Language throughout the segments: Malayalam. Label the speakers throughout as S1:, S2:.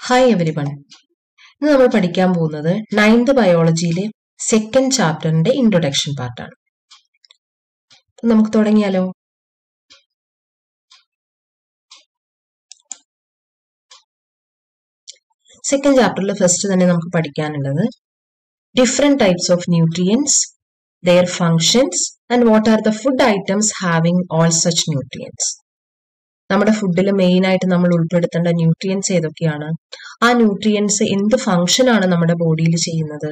S1: Hi everyone. ഇന്ന് നമ്മൾ പഠിക്കാൻ പോകുന്നത് 9th ബയോളജിയിലെ സെക്കൻഡ് ചാപ്റ്ററിന്റെ ഇൻട്രൊഡക്ഷൻ പാർട്ടാണ്. നമുക്ക് തുടങ്ങിയാലോ? സെക്കൻഡ് ചാപ്റ്ററിൽ ഫസ്റ്റ് തന്നെ നമുക്ക് പഠിക്കാനുള്ളത് different types of nutrients, their functions and what are the food items having all such nutrients. നമ്മുടെ ഫുഡിൽ മെയിൻ ആയിട്ട് നമ്മൾ ഉൾപ്പെടുത്തേണ്ട ന്യൂട്രിയൻസ് ഏതൊക്കെയാണ്, ആ ന്യൂട്രിയൻസ് എന്ത് ഫംഗ്ഷൻ ആണ് നമ്മുടെ ബോഡിയിൽ ചെയ്യുന്നത്,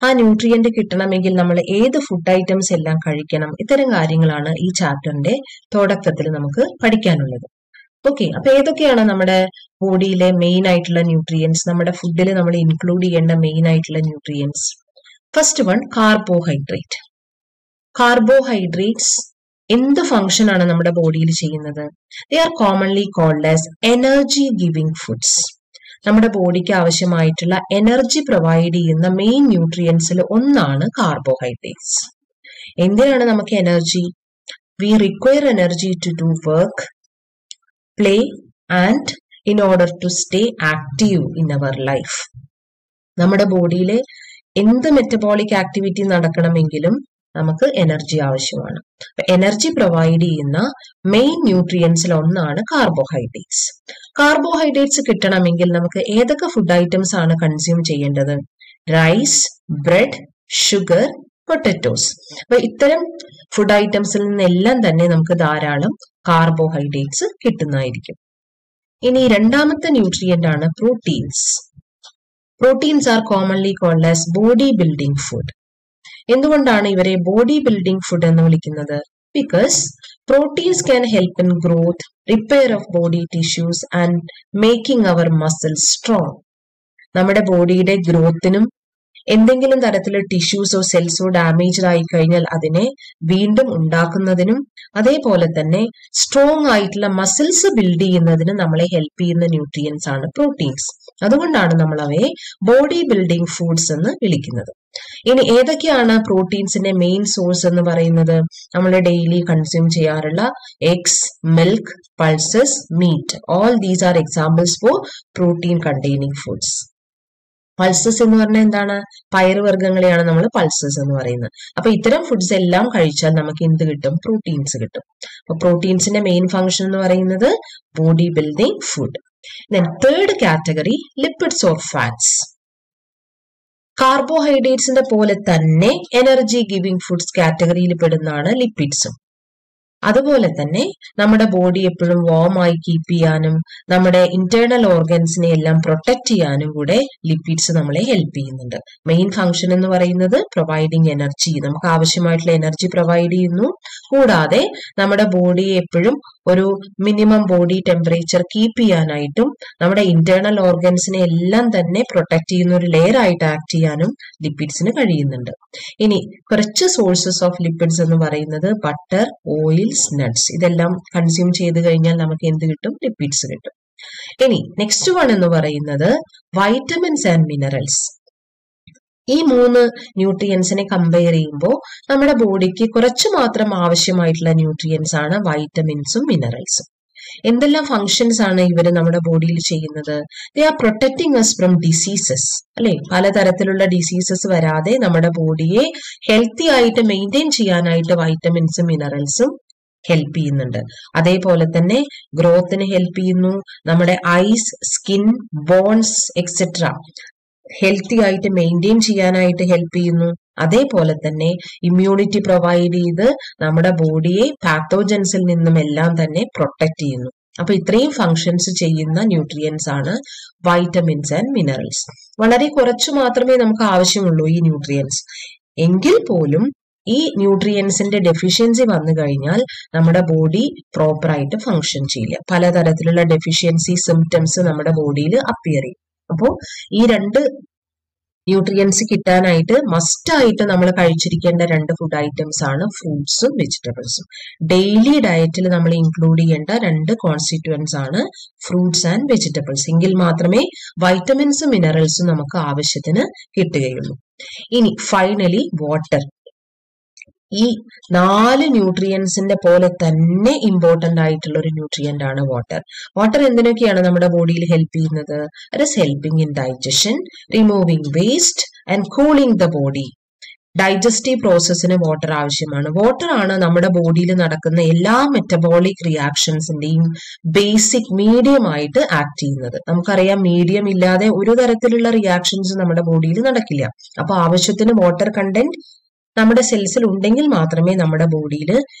S1: ആ ന്യൂട്രിയന്റ് കിട്ടണമെങ്കിൽ നമ്മൾ ഏത് ഫുഡ് ഐറ്റംസ് എല്ലാം കഴിക്കണം, ഇത്തരം കാര്യങ്ങളാണ് ഈ ചാപ്റ്ററിന്റെ തുടക്കത്തിൽ നമുക്ക് പഠിക്കാനുള്ളത്. ഓക്കെ, അപ്പൊ ഏതൊക്കെയാണ് നമ്മുടെ ബോഡിയിലെ മെയിൻ ആയിട്ടുള്ള ന്യൂട്രിയൻസ്, നമ്മുടെ ഫുഡിൽ നമ്മൾ ഇൻക്ലൂഡ് ചെയ്യേണ്ട മെയിൻ ആയിട്ടുള്ള nutrients? First one, carbohydrate. Carbohydrates എന്ത് ഫംഗ്ഷൻ ആണ് നമ്മുടെ ബോഡിയിൽ ചെയ്യുന്നത്? They are commonly called as energy giving foods. നമ്മുടെ ബോഡിക്ക് ആവശ്യമായിട്ടുള്ള എനർജി പ്രൊവൈഡ് ചെയ്യുന്ന മെയിൻ ന്യൂട്രിയൻസിൽ ഒന്നാണ് കാർബോഹൈഡ്രേറ്റ്സ്. എന്തിനാണ് നമുക്ക് energy? We require energy to do work, play and in order to stay active in our life. നമ്മുടെ ബോഡിയിൽ എന്ത് മെറ്റബോളിക് ആക്ടിവിറ്റി നടക്കണമെങ്കിലും നമുക്ക് എനർജി ആവശ്യമാണ്. എനർജി പ്രൊവൈഡ് ചെയ്യുന്ന മെയിൻ ന്യൂട്രിയൻസിൽ ഒന്നാണ് കാർബോഹൈഡ്രേറ്റ്സ്. കാർബോഹൈഡ്രേറ്റ്സ് കിട്ടണമെങ്കിൽ നമുക്ക് ഏതൊക്കെ ഫുഡ് ഐറ്റംസ് ആണ് കൺസ്യൂം ചെയ്യേണ്ടത്? Rice, bread, sugar, potatoes. അപ്പൊ ഇത്തരം ഫുഡ് ഐറ്റംസിൽ നിന്നെല്ലാം തന്നെ നമുക്ക് ധാരാളം കാർബോഹൈഡ്രേറ്റ്സ് കിട്ടുന്നതായിരിക്കും. ഇനി രണ്ടാമത്തെ ന്യൂട്രിയന്റ് ആണ് proteins. Proteins are commonly called as body building food. എന്തുകൊണ്ടാണ് ഇവരെ ബോഡി ബിൽഡിംഗ് ഫുഡ് എന്ന് വിളിക്കുന്നത്? Because proteins can help in growth, repair of body tissues and making our muscles strong. നമ്മുടെ ബോഡിയുടെ ഗ്രോത്തിനും എന്തെങ്കിലും തരത്തിലുള്ള ടിഷ്യൂസോ സെൽസോ ഡാമേജ്ഡ് ആയി കഴിഞ്ഞാൽ അതിനെ വീണ്ടും ഉണ്ടാക്കുന്നതിനും അതേപോലെ തന്നെ സ്ട്രോങ് ആയിട്ടുള്ള മസിൽസ് ബിൽഡ് ചെയ്യുന്നതിനും നമ്മളെ ഹെൽപ്പ് ചെയ്യുന്ന ന്യൂട്രിയൻസ് ആണ് പ്രോട്ടീൻസ്. അതുകൊണ്ടാണ് നമ്മൾ അവയെ ബോഡി ബിൽഡിംഗ് ഫുഡ്സ് എന്ന് വിളിക്കുന്നത്. ഇനി ഏതൊക്കെയാണ് പ്രോട്ടീൻസിന്റെ മെയിൻ സോഴ്സ് എന്ന് പറയുന്നത്? നമ്മൾ ഡെയിലി കൺസ്യൂം ചെയ്യാറുള്ള eggs, milk, pulses, meat, all these are examples for protein containing foods. Pulses എന്ന് പറഞ്ഞാൽ എന്താണ്? പയറുവർഗ്ഗങ്ങളെയാണ് നമ്മൾ പൾസസ് എന്ന് പറയുന്നത്. അപ്പൊ ഇത്തരം ഫുഡ്സ് എല്ലാം കഴിച്ചാൽ നമുക്ക് എന്ത് കിട്ടും? പ്രോട്ടീൻസ് കിട്ടും. അപ്പൊ പ്രോട്ടീൻസിന്റെ മെയിൻ ഫംഗ്ഷൻ എന്ന് പറയുന്നത് body building food. Then third category, lipids or fats. കാർബോഹൈഡ്രേറ്റ്സിന്റെ പോലെ തന്നെ എനർജി ഗിവിംഗ് ഫുഡ്സ് കാറ്റഗറിയിൽ പെടുന്നതാണ് ലിപ്പിഡ്സും. അതുപോലെ തന്നെ നമ്മുടെ ബോഡി എപ്പോഴും വാം ആയി കീപ്പ് ചെയ്യാനും നമ്മുടെ ഇന്റേണൽ ഓർഗൻസിനെ എല്ലാം പ്രൊട്ടക്ട് ചെയ്യാനും കൂടെ ലിപ്പിഡ്സ് നമ്മളെ ഹെൽപ്പ് ചെയ്യുന്നുണ്ട്. മെയിൻ ഫംഗ്ഷൻ എന്ന് പറയുന്നത് പ്രൊവൈഡിങ് എനർജി, നമുക്ക് ആവശ്യമായിട്ടുള്ള എനർജി പ്രൊവൈഡ് ചെയ്യുന്നു. കൂടാതെ നമ്മുടെ ബോഡിയെ എപ്പോഴും ഒരു മിനിമം ബോഡി ടെമ്പറേച്ചർ കീപ്പ് ചെയ്യാനായിട്ടും നമ്മുടെ ഇന്റേണൽ ഓർഗൻസിനെ എല്ലാം തന്നെ പ്രൊട്ടക്ട് ചെയ്യുന്ന ഒരു ലെയർ ആയിട്ട് ആക്ട് ചെയ്യാനും ലിപ്പിഡ്സിന് കഴിയുന്നുണ്ട്. ഇനി കുറച്ച് സോഴ്സസ് ഓഫ് ലിപ്പിഡ്സ് എന്ന് പറയുന്നത് ബട്ടർ, ഓയിൽ, നട്ട്സ്. ഇതെല്ലാം കൺസ്യൂം ചെയ്ത് കഴിഞ്ഞാൽ നമുക്ക് എന്ത് കിട്ടും? ലിപ്പിഡ്സ് കിട്ടും. ഇനി നെക്സ്റ്റ് വൺ എന്ന് പറയുന്നത് വൈറ്റമിൻസ് ആൻഡ് മിനറൽസ്. ഈ മൂന്ന് ന്യൂട്രിയൻസിനെ കമ്പയർ ചെയ്യുമ്പോൾ നമ്മുടെ ബോഡിക്ക് കുറച്ച് മാത്രം ആവശ്യമായിട്ടുള്ള ന്യൂട്രിയൻസ് ആണ് വൈറ്റമിൻസും മിനറൽസും. എന്തെല്ലാം ഫങ്ഷൻസ് ആണ് ഇവര് നമ്മുടെ ബോഡിയിൽ ചെയ്യുന്നത്? They are protecting us from diseases, അല്ലെ? പലതരത്തിലുള്ള ഡിസീസസ് വരാതെ നമ്മുടെ ബോഡിയെ ഹെൽത്തി ആയിട്ട് മെയിൻറ്റെയിൻ ചെയ്യാനായിട്ട് വൈറ്റമിൻസും മിനറൽസും ഹെൽപ്പ് ചെയ്യുന്നുണ്ട്. അതേപോലെ തന്നെ ഗ്രോത്തിന് ഹെൽപ്പ് ചെയ്യുന്നു. നമ്മുടെ eyes, skin, bones etcetera healthy ആയിട്ട് മെയിൻറ്റെയിൻ ചെയ്യാനായിട്ട് ഹെൽപ്പ് ചെയ്യുന്നു. അതേപോലെ തന്നെ ഇമ്മ്യൂണിറ്റി പ്രൊവൈഡ് ചെയ്ത് നമ്മുടെ ബോഡിയെ പാത്തോജൻസിൽ നിന്നും എല്ലാം തന്നെ പ്രൊട്ടക്ട് ചെയ്യുന്നു. അപ്പൊ ഇത്രയും ഫങ്ഷൻസ് ചെയ്യുന്ന ന്യൂട്രിയൻസ് ആണ് വൈറ്റമിൻസ് ആൻഡ് മിനറൽസ്. വളരെ കുറച്ച് മാത്രമേ നമുക്ക് ആവശ്യമുള്ളൂ ഈ ന്യൂട്രിയൻസ്. എങ്കിൽ പോലും ഈ ന്യൂട്രിയൻസിന്റെ ഡെഫിഷ്യൻസി വന്നു കഴിഞ്ഞാൽ നമ്മുടെ ബോഡി പ്രോപ്പർ ആയിട്ട് ഫങ്ഷൻ ചെയ്യില്ല. പലതരത്തിലുള്ള ഡെഫിഷ്യൻസി സിംറ്റംസ് നമ്മുടെ ബോഡിയിൽ അപ്പിയർ ചെയ്യും. അപ്പോൾ ഈ രണ്ട് ന്യൂട്രിയൻസ് കിട്ടാനായിട്ട് മസ്റ്റ് ആയിട്ട് നമ്മൾ കഴിച്ചിരിക്കേണ്ട രണ്ട് ഫുഡ് ഐറ്റംസ് ആണ് ഫ്രൂട്ട്സും വെജിറ്റബിൾസും. ഡെയിലി ഡയറ്റിൽ നമ്മൾ ഇൻക്ലൂഡ് ചെയ്യേണ്ട രണ്ട് കോൺസ്റ്റിറ്റ്യുവൻസ് ആണ് ഫ്രൂട്ട്സ് ആൻഡ് വെജിറ്റബിൾസ്. എങ്കിൽ മാത്രമേ വൈറ്റമിൻസും മിനറൽസും നമുക്ക് ആവശ്യത്തിന് കിട്ടുകയുള്ളൂ. ഇനി ഫൈനലി വാട്ടർ. ഈ 4 ന്യൂട്രിയൻസിന്റെ പോലെ തന്നെ ഇമ്പോർട്ടന്റ് ആയിട്ടുള്ള ഒരു ന്യൂട്രിയന്റ് ആണ് വാട്ടർ. വാട്ടർ എന്തിനൊക്കെയാണ് നമ്മുടെ ബോഡിയിൽ ഹെൽപ്പ് ചെയ്യുന്നത്? It is helping in digestion, removing waste and cooling the body. Digestive പ്രോസസ്സിന് വാട്ടർ ആവശ്യമാണ്. വാട്ടർ ആണ് നമ്മുടെ ബോഡിയിൽ നടക്കുന്ന എല്ലാ മെറ്റബോളിക് റിയാക്ഷൻസിന്റെയും ബേസിക് മീഡിയം ആയിട്ട് ആക്ട് ചെയ്യുന്നത്. നമുക്കറിയാം, മീഡിയം ഇല്ലാതെ ഒരു തരത്തിലുള്ള റിയാക്ഷൻസ് നമ്മുടെ ബോഡിയിൽ നടക്കില്ല. അപ്പൊ ആവശ്യത്തിന് വാട്ടർ കണ്ടന്റ് നമ്മുടെ സെൽസിൽ ഉണ്ടെങ്കിൽ മാത്രമേ നമ്മുടെ ബോഡിയിൽ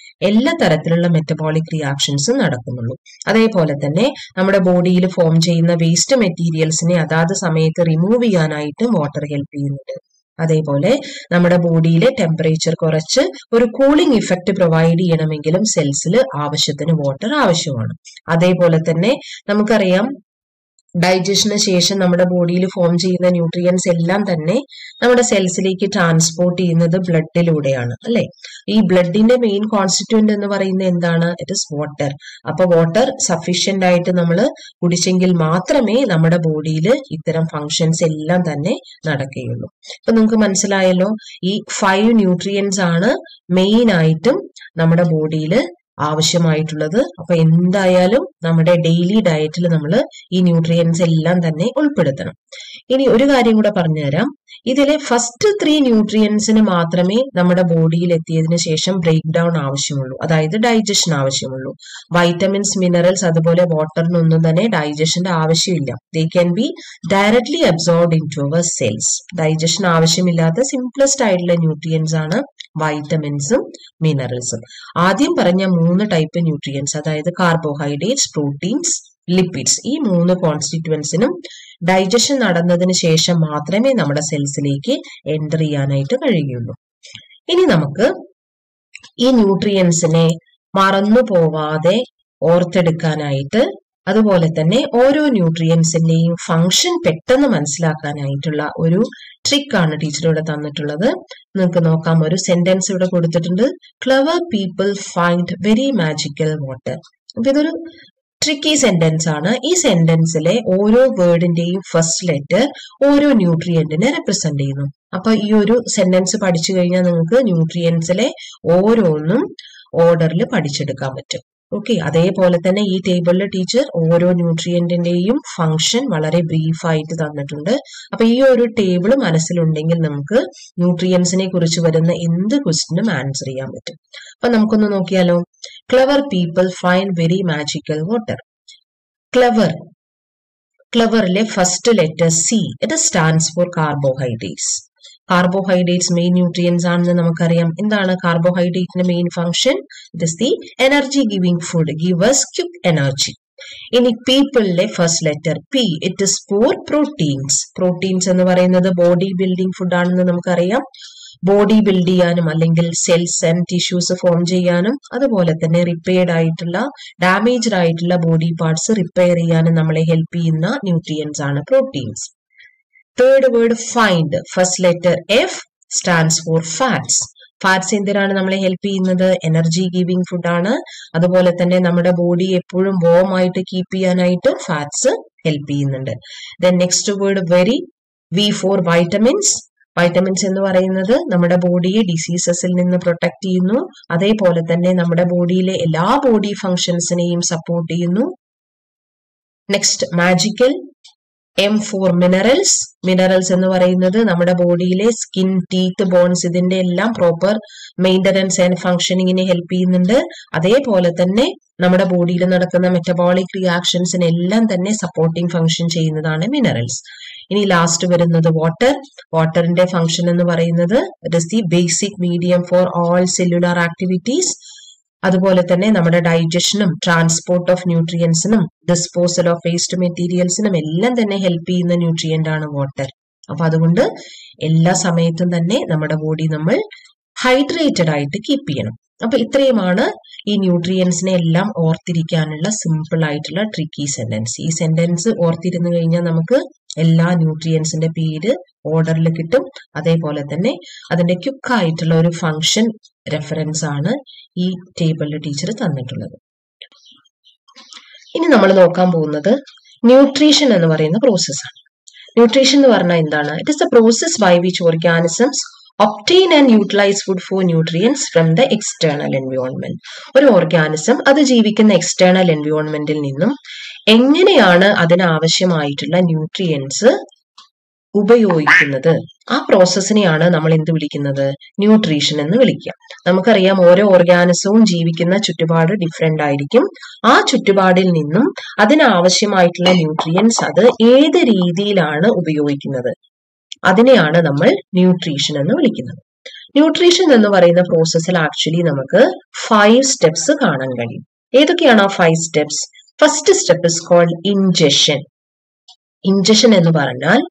S1: എല്ലാ തരത്തിലുള്ള മെറ്റബോളിക് റിയാക്ഷൻസും നടക്കുന്നുള്ളൂ. അതേപോലെ തന്നെ നമ്മുടെ ബോഡിയിൽ ഫോം ചെയ്യുന്ന വേസ്റ്റ് മെറ്റീരിയൽസിനെ അതാത് സമയത്ത് റിമൂവ് ചെയ്യാനായിട്ടും വാട്ടർ ഹെൽപ്പ് ചെയ്യുന്നുണ്ട്. അതേപോലെ നമ്മുടെ ബോഡിയിലെ ടെമ്പറേച്ചർ കുറച്ച് ഒരു കൂളിംഗ് ഇഫക്റ്റ് പ്രൊവൈഡ് ചെയ്യണമെങ്കിലും സെൽസിൽ ആവശ്യത്തിന് വാട്ടർ ആവശ്യമാണ്. അതേപോലെ തന്നെ നമുക്കറിയാം, ഡൈജഷന് ശേഷം നമ്മുടെ ബോഡിയിൽ ഫോം ചെയ്യുന്ന ന്യൂട്രിയൻസ് എല്ലാം തന്നെ നമ്മുടെ സെൽസിലേക്ക് ട്രാൻസ്പോർട്ട് ചെയ്യുന്നത് ബ്ലഡിലൂടെയാണ്, അല്ലെ? ഈ ബ്ലഡിന്റെ മെയിൻ കോൺസ്റ്റിറ്റ്യൂന്റ് എന്ന് പറയുന്നത് എന്താണ്? It is water. അപ്പൊ വാട്ടർ സഫീഷ്യന്റ് ആയിട്ട് നമ്മൾ കുടിച്ചെങ്കിൽ മാത്രമേ നമ്മുടെ ബോഡിയിൽ ഇത്തരം ഫങ്ഷൻസ് എല്ലാം തന്നെ നടക്കുകയുള്ളൂ. അപ്പൊ നിങ്ങൾക്ക് മനസ്സിലായല്ലോ, ഈ 5 ന്യൂട്രിയൻസ് ആണ് മെയിൻ ആയിട്ടും നമ്മുടെ ബോഡിയിൽ ആവശ്യമായിട്ടുള്ളത്. അപ്പൊ എന്തായാലും നമ്മുടെ ഡെയിലി ഡയറ്റിൽ നമ്മൾ ഈ ന്യൂട്രിയൻസ് എല്ലാം തന്നെ ഉൾപ്പെടുത്തണം. ഇനി ഒരു കാര്യം കൂടെ പറഞ്ഞുതരാം. ഇതിലെ ഫസ്റ്റ് 3 ന്യൂട്രിയൻസിന് മാത്രമേ നമ്മുടെ ബോഡിയിൽ എത്തിയതിനു ശേഷം ബ്രേക്ക് ഡൗൺ ആവശ്യമുള്ളൂ, അതായത് ഡൈജഷൻ ആവശ്യമുള്ളൂ. വൈറ്റമിൻസ്, മിനറൽസ് അതുപോലെ വാട്ടറിനൊന്നും തന്നെ ഡൈജഷന്റെ ആവശ്യമില്ല. They can be directly absorbed into our cells. Digestion ആവശ്യമില്ലാത്ത സിംപ്ലസ്റ്റ് ആയിട്ടുള്ള ന്യൂട്രിയൻസ് ആണ് വൈറ്റമിൻസും മിനറൽസും. ആദ്യം പറഞ്ഞ 3 ടൈപ്പ് ന്യൂട്രിയൻസ്, അതായത് കാർബോഹൈഡ്രേറ്റ്സ്, പ്രോട്ടീൻസ്, ലിപ്പിഡ്സ്, ഈ 3 കോൺസ്റ്റിറ്റ്യുവൻസിനും ഡൈജഷൻ നടന്നതിന് ശേഷം മാത്രമേ നമ്മുടെ സെൽസിലേക്ക് എൻ്റർ ചെയ്യാനായിട്ട് കഴിയുള്ളൂ. ഇനി നമുക്ക് ഈ ന്യൂട്രിയൻസിനെ മറന്നു പോവാതെ ഓർത്തെടുക്കാനായിട്ട്, അതുപോലെ തന്നെ ഓരോ ന്യൂട്രിയൻസിന്റെയും ഫംഗ്ഷൻ പെട്ടെന്ന് മനസ്സിലാക്കാനായിട്ടുള്ള ഒരു ട്രിക്ക് ആണ് ടീച്ചർ ഇവിടെ തന്നിട്ടുള്ളത്. നിങ്ങൾക്ക് നോക്കാം, ഒരു സെന്റൻസ് ഇവിടെ കൊടുത്തിട്ടുണ്ട്. Clever people find very magical water. അപ്പൊ ഇതൊരു ട്രിക്കി സെന്റൻസ് ആണ്. ഈ സെന്റൻസിലെ ഓരോ വേർഡിന്റെയും ഫസ്റ്റ് ലെറ്റർ ഓരോ ന്യൂട്രിയന്റിനെ റെപ്രസെന്റ് ചെയ്യുന്നു. അപ്പൊ ഈ ഒരു സെന്റൻസ് പഠിച്ചു കഴിഞ്ഞാൽ നിങ്ങൾക്ക് ന്യൂട്രിയൻസിലെ ഓരോന്നും ഓർഡറിൽ പഠിച്ചെടുക്കാൻ പറ്റും. ഓക്കെ, അതേപോലെ തന്നെ ഈ ടേബിളിൽ ടീച്ചർ ഓരോ ന്യൂട്രിയന്റിന്റെയും ഫംഗ്ഷൻ വളരെ ബ്രീഫായിട്ട് തന്നിട്ടുണ്ട്. അപ്പൊ ഈ ഒരു ടേബിൾ മനസ്സിലുണ്ടെങ്കിൽ നമുക്ക് ന്യൂട്രിയൻസിനെ കുറിച്ച് വരുന്ന എന്ത് ക്വസ്റ്റിനും ആൻസർ ചെയ്യാൻ പറ്റും. അപ്പൊ നമുക്കൊന്ന് നോക്കിയാലോ. Clever people find very magical water. ക്ലെവറിലെ first letter C, it stands for carbohydrates. Carbohydrates main nutrients ആണെന്ന് നമുക്കറിയാം. എന്താണ് കാർബോഹൈഡ്രേറ്റിന്റെ main function? It is the energy giving food, give us quick energy. ഇനി പീപ്പിളിലെ first letter P, it is for proteins. Proteins എന്ന് പറയുന്നത് ബോഡി ബിൽഡിംഗ് ഫുഡ് ആണെന്ന് നമുക്കറിയാം. ബോഡി ബിൽഡ് ചെയ്യാനും അല്ലെങ്കിൽ സെൽസ് ആൻഡ് ടിഷ്യൂസ് ഫോം ചെയ്യാനും അതുപോലെ തന്നെ റിപ്പയർഡ് ആയിട്ടുള്ള ഡാമേജ്ഡ് ആയിട്ടുള്ള ബോഡി പാർട്സ് റിപ്പയർ ചെയ്യാനും നമ്മളെ ഹെൽപ്പ് ചെയ്യുന്ന ന്യൂട്രിയൻസ് ആണ് proteins. Third word find, first letter F, stands for fats. Fats എന്തിനാണ് നമ്മളെ ഹെൽപ്പ് ചെയ്യുന്നത്? എനർജി ഗിവിംഗ് ഫുഡ് ആണ്. അതുപോലെ തന്നെ നമ്മുടെ ബോഡി എപ്പോഴും വാം ആയിട്ട് കീപ്പ് ചെയ്യാനായിട്ട് ഫാറ്റ്സ് ഹെൽപ്പ് ചെയ്യുന്നുണ്ട്. Then next word very, V for vitamins. Vitamins എന്ന് പറയുന്നത് നമ്മുടെ ബോഡിയെ ഡിസീസസിൽ നിന്ന് പ്രൊട്ടക്ട് ചെയ്യുന്നു. അതേപോലെ തന്നെ നമ്മുടെ ബോഡിയിലെ എല്ലാ ബോഡി ഫങ്ഷൻസിനെയും സപ്പോർട്ട് ചെയ്യുന്നു. Next magical, M for minerals. Minerals എന്ന് പറയുന്നത് നമ്മുടെ ബോഡിയിലെ സ്കിൻ, ടീത്ത്, ബോൺസ് ഇതിന്റെ എല്ലാം പ്രോപ്പർ മെയിൻ്റനൻസ് ആൻഡ് ഫങ്ഷനിങ്ങിനെ ഹെൽപ്പ് ചെയ്യുന്നുണ്ട്. അതേപോലെ തന്നെ നമ്മുടെ ബോഡിയിൽ നടക്കുന്ന മെറ്റബോളിക് റിയാക്ഷൻസിനെല്ലാം തന്നെ സപ്പോർട്ടിംഗ് ഫങ്ഷൻ ചെയ്യുന്നതാണ് മിനറൽസ്. ഇനി ലാസ്റ്റ് വരുന്നത് വാട്ടർ. വാട്ടറിന്റെ ഫങ്ഷൻ എന്ന് പറയുന്നത് it is the basic medium for all cellular activities. അതുപോലെ തന്നെ നമ്മുടെ ഡൈജഷനും ട്രാൻസ്പോർട്ട് ഓഫ് ന്യൂട്രിയൻസിനും ഡിസ്പോസൽ ഓഫ് വേസ്റ്റ് മെറ്റീരിയൽസിനും എല്ലാം തന്നെ ഹെൽപ്പ് ചെയ്യുന്ന ന്യൂട്രിയന്റ് ആണ് വാട്ടർ. അപ്പൊ അതുകൊണ്ട് എല്ലാ സമയത്തും തന്നെ നമ്മുടെ ബോഡി നമ്മൾ ഹൈഡ്രേറ്റഡ് ആയിട്ട് കീപ്പ് ചെയ്യണം. അപ്പൊ ഇത്രയുമാണ് ഈ ന്യൂട്രിയൻസിനെ എല്ലാം ഓർത്തിരിക്കാനുള്ള സിമ്പിൾ ആയിട്ടുള്ള ട്രിക്കി സെന്റൻസ്. ഈ സെന്റൻസ് ഓർത്തിരുന്നു കഴിഞ്ഞാൽ നമുക്ക് എല്ലാ ന്യൂട്രിയൻസിന്റെ പേര് ഓർഡറിൽ കിട്ടും. അതേപോലെ തന്നെ അതിന്റെ ക്വിക്ക് ആയിട്ടുള്ള ഒരു ഫംഗ്ഷൻ റെഫറൻസ് ആണ് ഈ ടേബിളിൽ ടീച്ചർ തന്നിട്ടുള്ളത്. ഇനി നമ്മൾ നോക്കാൻ പോകുന്നത് ന്യൂട്രീഷൻ എന്ന് പറയുന്ന പ്രോസസ്സാണ്. ന്യൂട്രീഷൻ എന്ന് പറഞ്ഞാൽ എന്താണ്? It is the process by which organisms obtain and utilize food for nutrients from the external environment. ഒരു ഓർഗാനിസം അത് ജീവിക്കുന്ന എക്സ്റ്റേണൽ എൻവയോൺമെന്റിൽ നിന്നും എങ്ങനെയാണ് അതിനാവശ്യമായിട്ടുള്ള ന്യൂട്രിയൻസ് ഉപയോഗിക്കുന്നത്, ആ പ്രോസസ്സിനെയാണ് നമ്മൾ എന്ത് വിളിക്കുന്നത്? ന്യൂട്രീഷൻ എന്ന് വിളിക്കുക. നമുക്കറിയാം ഓരോ ഓർഗാനിസവും ജീവിക്കുന്ന ചുറ്റുപാട് ഡിഫറെന്റ് ആയിരിക്കും. ആ ചുറ്റുപാടിൽ നിന്നും അതിനാവശ്യമായിട്ടുള്ള ന്യൂട്രിയൻസ് അത് ഏത് രീതിയിലാണ് ഉപയോഗിക്കുന്നത്, അതിനെയാണ് നമ്മൾ ന്യൂട്രീഷൻ എന്ന് വിളിക്കുന്നത്. ന്യൂട്രീഷൻ എന്ന് പറയുന്ന പ്രോസസ്സിൽ ആക്ച്വലി നമുക്ക് 5 സ്റ്റെപ്സ് കാണാൻ കഴിയും. ഏതൊക്കെയാണ് ആ 5 steps? First step is called ingestion. Ingestion എന്ന് പറഞ്ഞാൽ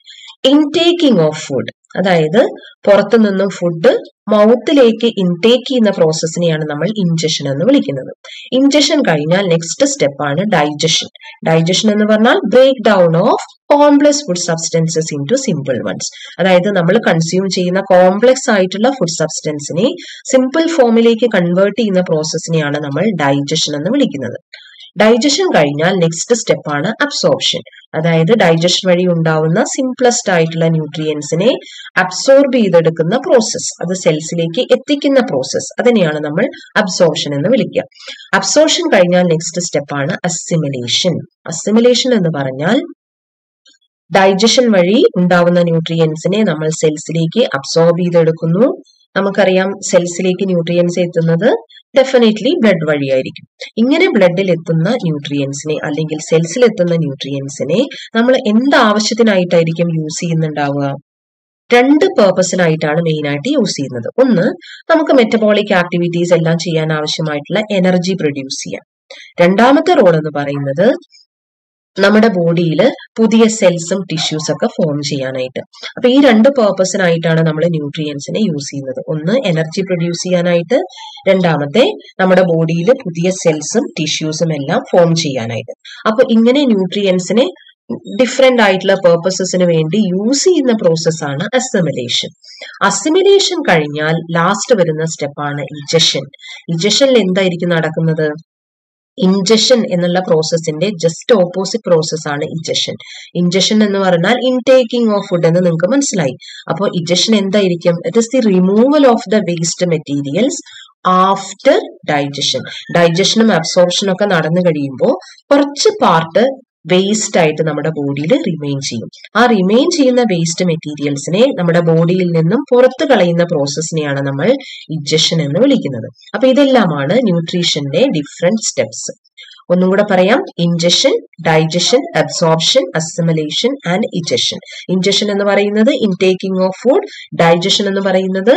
S1: ഇൻടേക്കിംഗ് ഓഫ് ഫുഡ്, അതായത് പുറത്തു നിന്നും ഫുഡ് മൗത്തിലേക്ക് ഇൻടേക്ക് ചെയ്യുന്ന പ്രോസസ്സിനെയാണ് നമ്മൾ ഇൻജഷൻ എന്ന് വിളിക്കുന്നത്. ഇൻജഷൻ കഴിഞ്ഞാൽ നെക്സ്റ്റ് സ്റ്റെപ്പാണ് ഡൈജഷൻ. ഡൈജഷൻ എന്ന് പറഞ്ഞാൽ break down of complex food substances into simple ones. അതായത് നമ്മൾ കൺസ്യൂം ചെയ്യുന്ന കോംപ്ലക്സ് ആയിട്ടുള്ള ഫുഡ് സബ്സ്റ്റൻസിനെ സിമ്പിൾ ഫോമിലേക്ക് കൺവേർട്ട് ചെയ്യുന്ന പ്രോസസ്സിനെയാണ് നമ്മൾ ഡൈജഷൻ എന്ന് വിളിക്കുന്നത്. ഡൈജഷൻ കഴിഞ്ഞാൽ നെക്സ്റ്റ് സ്റ്റെപ്പാണ് അബ്സോർപ്ഷൻ. അതായത് ഡൈജഷൻ വഴി ഉണ്ടാവുന്ന സിംപ്ലസ്റ്റ് ആയിട്ടുള്ള ന്യൂട്രിയൻസിനെ അബ്സോർബ് ചെയ്തെടുക്കുന്ന പ്രോസസ്, അത് സെൽസിലേക്ക് എത്തിക്കുന്ന പ്രോസസ്, അതിനെയാണ് നമ്മൾ അബ്സോർപ്ഷൻ എന്ന് വിളിക്കുക. അബ്സോർപ്ഷൻ കഴിഞ്ഞാൽ നെക്സ്റ്റ് സ്റ്റെപ്പാണ് അസിമിലേഷൻ. അസിമിലേഷൻ എന്ന് പറഞ്ഞാൽ ഡൈജഷൻ വഴി ഉണ്ടാവുന്ന ന്യൂട്രിയൻസിനെ നമ്മൾ സെൽസിലേക്ക് അബ്സോർബ് ചെയ്തെടുക്കുന്നു. നമുക്കറിയാം സെൽസിലേക്ക് ന്യൂട്രിയൻസ് എത്തുന്നത് ഡെഫിനറ്റ്ലി ബ്ലഡ് വഴിയായിരിക്കും. ഇങ്ങനെ ബ്ലഡിൽ എത്തുന്ന ന്യൂട്രിയൻസിനെ അല്ലെങ്കിൽ സെൽസിൽ എത്തുന്ന ന്യൂട്രിയൻസിനെ നമ്മൾ എന്താവശ്യത്തിനായിട്ടായിരിക്കും യൂസ് ചെയ്യുന്നുണ്ടാവുക? 2 പേർപ്പസിനായിട്ടാണ് മെയിൻ ആയിട്ട് യൂസ് ചെയ്യുന്നത്. ഒന്ന്, നമുക്ക് മെറ്റബോളിക് ആക്ടിവിറ്റീസ് എല്ലാം ചെയ്യാൻ ആവശ്യമായിട്ടുള്ള എനർജി പ്രൊഡ്യൂസ് ചെയ്യാം. രണ്ടാമത്തെ റോൾ എന്ന് പറയുന്നത് നമ്മുടെ ബോഡിയിൽ പുതിയ സെൽസും ടിഷ്യൂസ് ഒക്കെ ഫോം ചെയ്യാനായിട്ട്. അപ്പൊ ഈ 2 പേർപ്പസിനായിട്ടാണ് നമ്മൾ ന്യൂട്രിയൻസിനെ യൂസ് ചെയ്യുന്നത്. ഒന്ന്, എനർജി പ്രൊഡ്യൂസ് ചെയ്യാനായിട്ട്. രണ്ടാമത്തെ, നമ്മുടെ ബോഡിയിൽ പുതിയ സെൽസും ടിഷ്യൂസും എല്ലാം ഫോം ചെയ്യാനായിട്ട്. അപ്പൊ ഇങ്ങനെ ന്യൂട്രിയൻസിനെ ഡിഫറെന്റ് ആയിട്ടുള്ള പേർപ്പസസിന് വേണ്ടി യൂസ് ചെയ്യുന്ന പ്രോസസ്സാണ് അസിമിലേഷൻ. അസിമിലേഷൻ കഴിഞ്ഞാൽ ലാസ്റ്റ് വരുന്ന സ്റ്റെപ്പാണ് ഇജഷൻ. ഇജഷനിൽ എന്തായിരിക്കും നടക്കുന്നത്? ഇൻജഷൻ എന്നുള്ള പ്രോസസ്സിന്റെ ജസ്റ്റ് ഓപ്പോസിറ്റ് പ്രോസസ്സാണ് ഇജഷൻ. ഇൻജഷൻ എന്ന് പറഞ്ഞാൽ ഇൻടേക്കിംഗ് ഓഫ് ഫുഡ് എന്ന് നിങ്ങൾക്ക് മനസ്സിലായി. അപ്പോൾ ഇജഷൻ എന്തായിരിക്കും? It is the removal of the waste materials after digestion. ഡൈജഷനും അബ്സോർപ്ഷനും ഒക്കെ നടന്നു കഴിയുമ്പോൾ കുറച്ച് പാർട്ട് വേസ്റ്റ് ആയിട്ട് നമ്മുടെ ബോഡിയിൽ റിമെയിൻ ചെയ്യും. ആ റിമെയിൻ ചെയ്യുന്ന വേസ്റ്റ് മെറ്റീരിയൽസിനെ നമ്മുടെ ബോഡിയിൽ നിന്നും പുറത്തു കളയുന്ന പ്രോസസ്സിനെയാണ് നമ്മൾ ഇജഷൻ എന്ന് വിളിക്കുന്നത്. അപ്പൊ ഇതെല്ലാമാണ് ന്യൂട്രീഷന്റെ ഡിഫറെന്റ് സ്റ്റെപ്സ്. ഒന്നും കൂടെ പറയാം: injection, digestion, absorption, assimilation and egestion. Injection എന്ന് പറയുന്നത് ഇൻടേക്കിംഗ് ഓഫ് ഫുഡ്, ഡൈജഷൻ എന്ന് പറയുന്നത്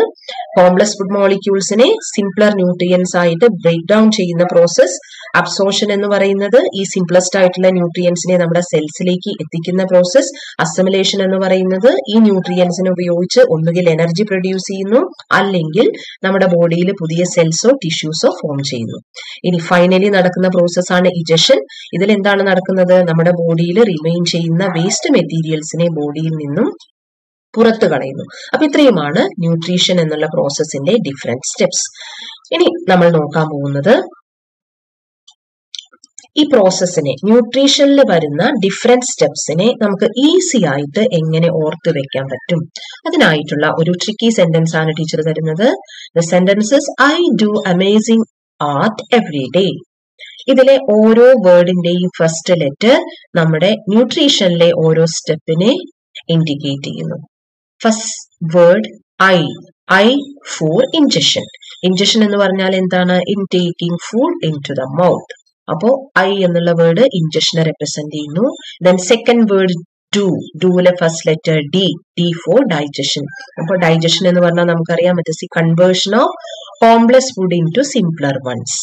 S1: കോംപ്ലക്സ് ഫുഡ് മോളിക്യൂൾസിനെ സിംപ്ലർ ന്യൂട്രിയൻസ് ആയിട്ട് ബ്രേക്ക് ഡൗൺ ചെയ്യുന്ന പ്രോസസ്, അബ്സോർപ്ഷൻ എന്ന് പറയുന്നത് ഈ സിംപ്ലസ്റ്റ് ആയിട്ടുള്ള ന്യൂട്രിയൻസിനെ നമ്മുടെ സെൽസിലേക്ക് എത്തിക്കുന്ന പ്രോസസ്, അസിമിലേഷൻ എന്ന് പറയുന്നത് ഈ ന്യൂട്രിയൻസിനെ ഉപയോഗിച്ച് ഒന്നുകിൽ എനർജി പ്രൊഡ്യൂസ് ചെയ്യുന്നു അല്ലെങ്കിൽ നമ്മുടെ ബോഡിയിൽ പുതിയ സെൽസോ ടിഷ്യൂസോ ഫോം ചെയ്യുന്നു. ഇനി ഫൈനലി നടക്കുന്ന പ്രോസസ് ആണ് ഇജഷൻ. ഇതിൽ എന്താണ് നടക്കുന്നത്? നമ്മുടെ ബോഡിയിൽ റിമെയിൻ ചെയ്യുന്ന വേസ്റ്റ് മെറ്റീരിയൽസിനെ ബോഡിയിൽ നിന്നും പുറത്തു കളയുന്നു. അപ്പൊ ഇത്രയുമാണ് ന്യൂട്രീഷൻ എന്നുള്ള പ്രോസസ്സിന്റെ ഡിഫറെന്റ് സ്റ്റെപ്സ്. ഇനി നമ്മൾ നോക്കാൻ പോകുന്നത് ഈ പ്രോസസ്സിനെ, ന്യൂട്രീഷനിൽ വരുന്ന ഡിഫറെന്റ് സ്റ്റെപ്സിനെ നമുക്ക് ഈസി ആയിട്ട് എങ്ങനെ ഓർത്തു വെക്കാൻ പറ്റും, അതിനായിട്ടുള്ള ഒരു ട്രിക്കി സെന്റൻസ് ആണ് ടീച്ചർ തരുന്നത്. The sentences: I do amazing art every day. ഇതിലെ ഓരോ വേർഡിന്റെയും ഫസ്റ്റ് ലെറ്റർ നമ്മുടെ ന്യൂട്രീഷനിലെ ഓരോ സ്റ്റെപ്പിനെ ഇൻഡിക്കേറ്റ് ചെയ്യുന്നു. First word I for ingestion. Ingestion എന്ന് പറഞ്ഞാൽ എന്താണ്? Intaking food into the mouth. അപ്പോ ഐ എന്നുള്ള വേർഡ് ഇൻജഷനെ റെപ്രസെന്റ് ചെയ്യുന്നു. ദെൻ സെക്കൻഡ് വേർഡ് ഡൂലെ first letter D for digestion. അപ്പൊ ഡൈജഷൻ എന്ന് പറഞ്ഞാൽ നമുക്കറിയാം it is the conversion of complex food into simpler ones.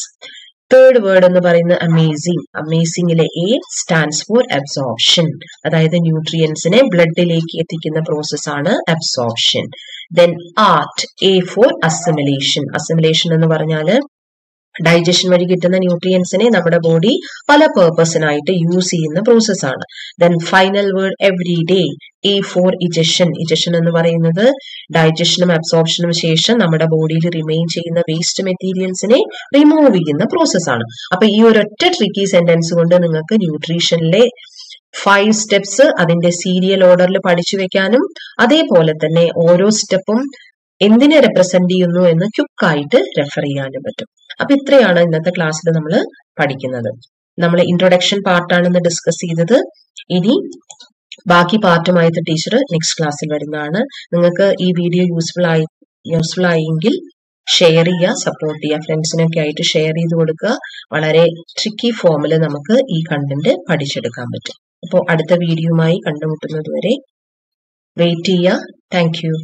S1: Third word എന്ന് പറയുന്നത് അമേസിംഗ്. അമേസിംഗിലെ എ സ്റ്റാൻഡ്സ് ഫോർ അബ്സോർപ്ഷൻ, അതായത് ന്യൂട്രിയൻസിനെ ബ്ലഡിലേക്ക് എത്തിക്കുന്ന പ്രോസസ് ആണ് absorption. Then art, A for assimilation. Assimilation എന്ന് പറഞ്ഞാല് ഡൈജഷൻ വഴി കിട്ടുന്ന ന്യൂട്രിയൻസിനെ നമ്മുടെ ബോഡി പല പേർപ്പസിനായിട്ട് യൂസ് ചെയ്യുന്ന പ്രോസസ്സാണ്. Then final word every day, A for egestion. Egestion എന്ന് പറയുന്നത് ഡൈജഷനും അബ്സോർപ്ഷനും ശേഷം നമ്മുടെ ബോഡിയിൽ റിമെയിൻ ചെയ്യുന്ന വേസ്റ്റ് മെറ്റീരിയൽസിനെ റിമൂവ് ചെയ്യുന്ന പ്രോസസ്സാണ്. അപ്പൊ ഈ ഒരൊറ്റ ട്രിക്കി സെന്റൻസ് കൊണ്ട് നിങ്ങൾക്ക് ന്യൂട്രീഷനിലെ 5 സ്റ്റെപ്സ് അതിന്റെ സീരിയൽ ഓർഡറിൽ പഠിച്ചു വെക്കാനും അതേപോലെ തന്നെ ഓരോ സ്റ്റെപ്പും എന്തിനെ റെപ്രസെന്റ് ചെയ്യുന്നു എന്ന് ക്യുക്കായിട്ട് റെഫർ ചെയ്യാനും പറ്റും. അപ്പൊ ഇത്രയാണ് ഇന്നത്തെ ക്ലാസ്സിൽ നമ്മൾ പഠിക്കുന്നത്. നമ്മൾ ഇൻട്രൊഡക്ഷൻ പാർട്ടാണ് ഡിസ്കസ് ചെയ്തത്. ഇനി ബാക്കി പാർട്ടുമായിട്ട് ടീച്ചർ നെക്സ്റ്റ് ക്ലാസ്സിൽ വരുന്നതാണ്. നിങ്ങൾക്ക് ഈ വീഡിയോ യൂസ്ഫുൾ ആയെങ്കിൽ ഷെയർ ചെയ്യുക, സപ്പോർട്ട് ചെയ്യുക, ഫ്രണ്ട്സിനൊക്കെ ആയിട്ട് ഷെയർ ചെയ്ത് കൊടുക്കുക. വളരെ ട്രിക്കി ഫോമിൽ നമുക്ക് ഈ കണ്ടന്റ് പഠിച്ചെടുക്കാൻ പറ്റും. അപ്പോൾ അടുത്ത വീഡിയോയുമായി കണ്ടുമുട്ടുന്നത് വരെ വെയിറ്റ് ചെയ്യുക. Thank you.